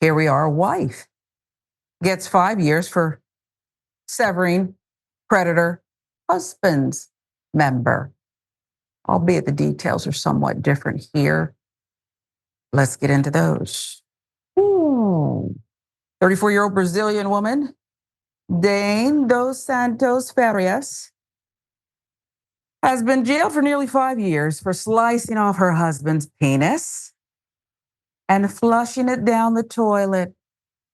Here we are, a wife gets 5 years for severing predator husband's member. Albeit the details are somewhat different here. Let's get into those. 34-year-old Brazilian woman, Dane dos Santos Farias, has been jailed for nearly 5 years for slicing off her husband's penis and flushing it down the toilet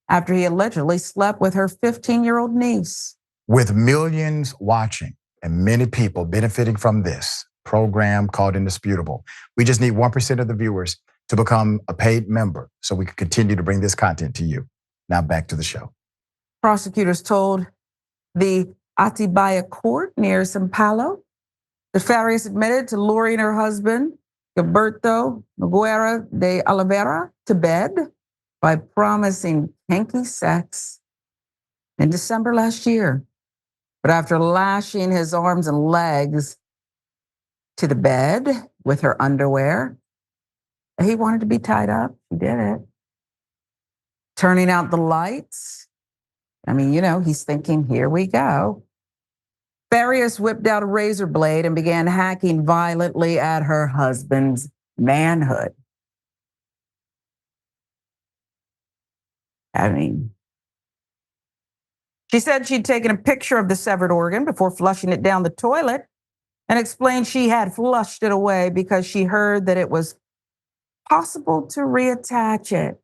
after he allegedly slept with her 15-year-old niece. With millions watching and many people benefiting from this program called Indisputable, we just need 1% of the viewers to become a paid member so we can continue to bring this content to you. Now back to the show. Prosecutors told the Atibaia court near Sao Paulo that Farias admitted to luring her husband, Gilberto Nogueira de Oliveira, to bed by promising kinky sex in December last year. But after lashing his arms and legs to the bed with her underwear, he wanted to be tied up. He did it. Turning out the lights. I mean, he's thinking, here we go. Farias whipped out a razor blade and began hacking violently at her husband's manhood. I mean, she said she'd taken a picture of the severed organ before flushing it down the toilet and explained she had flushed it away because she heard that it was possible to reattach it.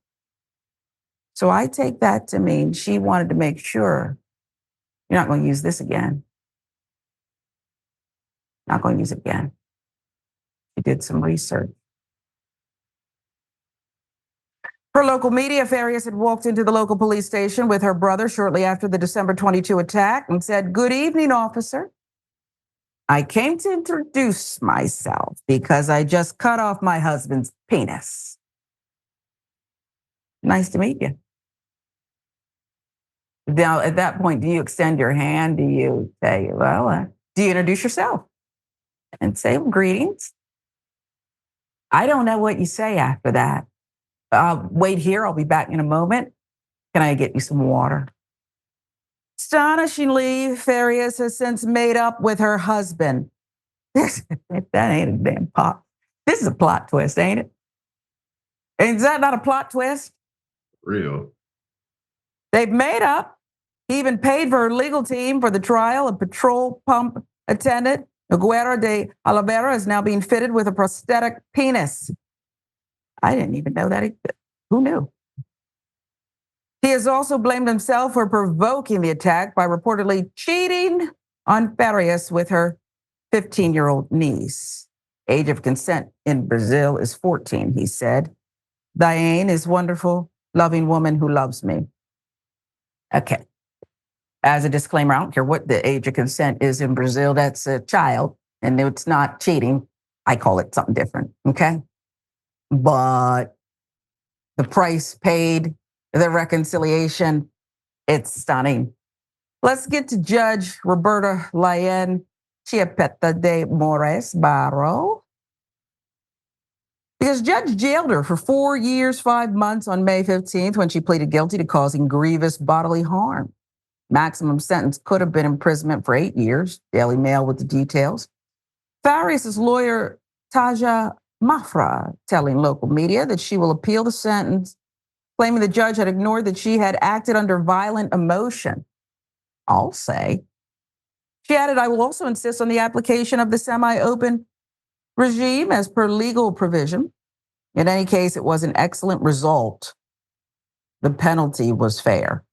So I take that to mean she wanted to make sure you're not going to use this again. Not going to use it again. She did some research. Per local media, Farias had walked into the local police station with her brother shortly after the December 22 attack and said, "Good evening, officer. I came to introduce myself because I just cut off my husband's penis. Nice to meet you." Now, at that point, do you extend your hand? Do you say, do you introduce yourself and say, "Greetings"? I don't know what you say after that. Wait here. I'll be back in a moment. Can I get you some water? Astonishingly, Farias has since made up with her husband. That ain't a damn plot. This is a plot twist, ain't it? Is that not a plot twist? Real. They've made up. He even paid for her legal team for the trial. A petrol pump attendant, Nogueira de Oliveira, is now being fitted with a prosthetic penis. I didn't even know that. Who knew? He has also blamed himself for provoking the attack by reportedly cheating on Farias with her 15-year-old niece. Age of consent in Brazil is 14, he said. Diane is a wonderful, loving woman who loves me. Okay. As a disclaimer, I don't care what the age of consent is in Brazil. That's a child, and it's not cheating. I call it something different, okay? But the price paid, the reconciliation, it's stunning. Let's get to Judge Roberta Lyon Chiapetta de Moraes Barro. Because Judge jailed her for 4 years, 5 months on May 15th when she pleaded guilty to causing grievous bodily harm. Maximum sentence could have been imprisonment for 8 years. Daily Mail with the details. Farias' lawyer, Taja Mafra, telling local media that she will appeal the sentence, claiming the judge had ignored that she had acted under violent emotion. I'll say. She added, "I will also insist on the application of the semi-open regime as per legal provision. In any case, it was an excellent result. The penalty was fair."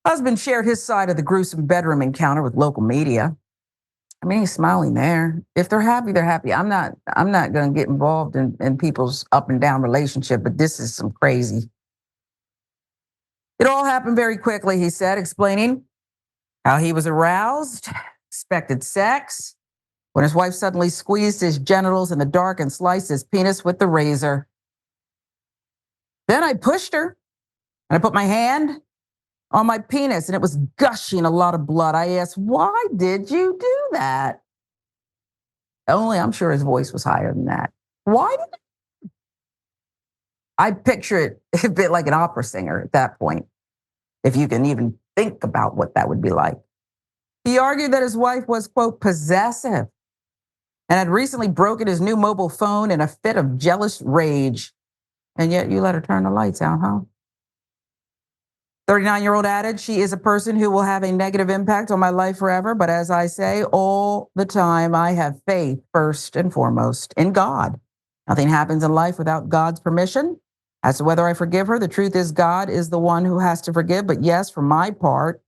Husband shared his side of the gruesome bedroom encounter with local media. I mean, he's smiling there. If they're happy, they're happy. I'm not going to get involved in people's up and down relationship, but this is some crazy. It all happened very quickly, he said, explaining how he was aroused, expected sex, when his wife suddenly squeezed his genitals in the dark and sliced his penis with the razor. Then I pushed her, and I put my hand on my penis, and it was gushing a lot of blood. I asked, "Why did you do that?" Only I'm sure his voice was higher than that. "Why did I picture it a bit like an opera singer at that point, if you can even think about what that would be like. He argued that his wife was, quote, possessive and had recently broken his new mobile phone in a fit of jealous rage. And yet you let her turn the lights out, huh? 39-year-old added, she is a person who will have a negative impact on my life forever. But as I say all the time, I have faith first and foremost in God. Nothing happens in life without God's permission. As to whether I forgive her, the truth is God is the one who has to forgive. But yes, for my part,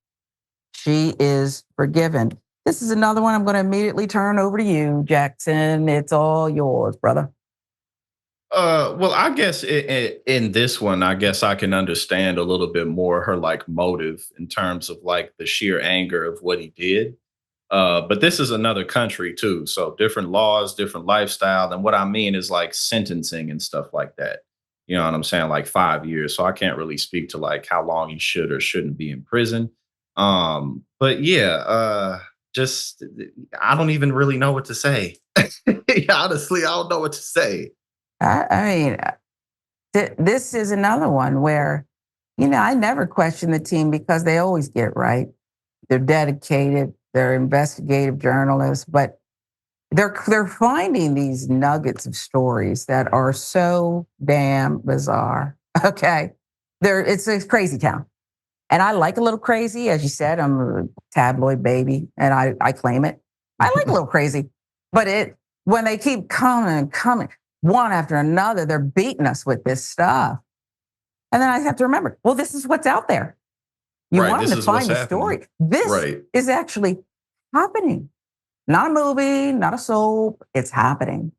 she is forgiven. This is another one I'm going to immediately turn over to you, Jackson. It's all yours, brother. Well, I guess in this one, I guess I can understand a little bit more her like motive in terms of like the sheer anger of what he did. But this is another country too, so different laws, different lifestyle. And what I mean is like sentencing and stuff like that. You know what I'm saying? Like 5 years. So I can't really speak to like how long he should or shouldn't be in prison. But yeah, just I don't even really know what to say. Honestly, I don't know what to say. I mean, this is another one where, I never question the team because they always get right. They're dedicated, they're investigative journalists, but they're finding these nuggets of stories that are so damn bizarre. Okay. It's a crazy town. And I like a little crazy, as you said, I'm a tabloid baby and I claim it. I like a little crazy, but when they keep coming and coming, one after another, they're beating us with this stuff. And then I have to remember, well, this is what's out there. You Right. want This them to is what's find the happening. story. This Right. is actually happening. Not a movie, not a soap. It's happening.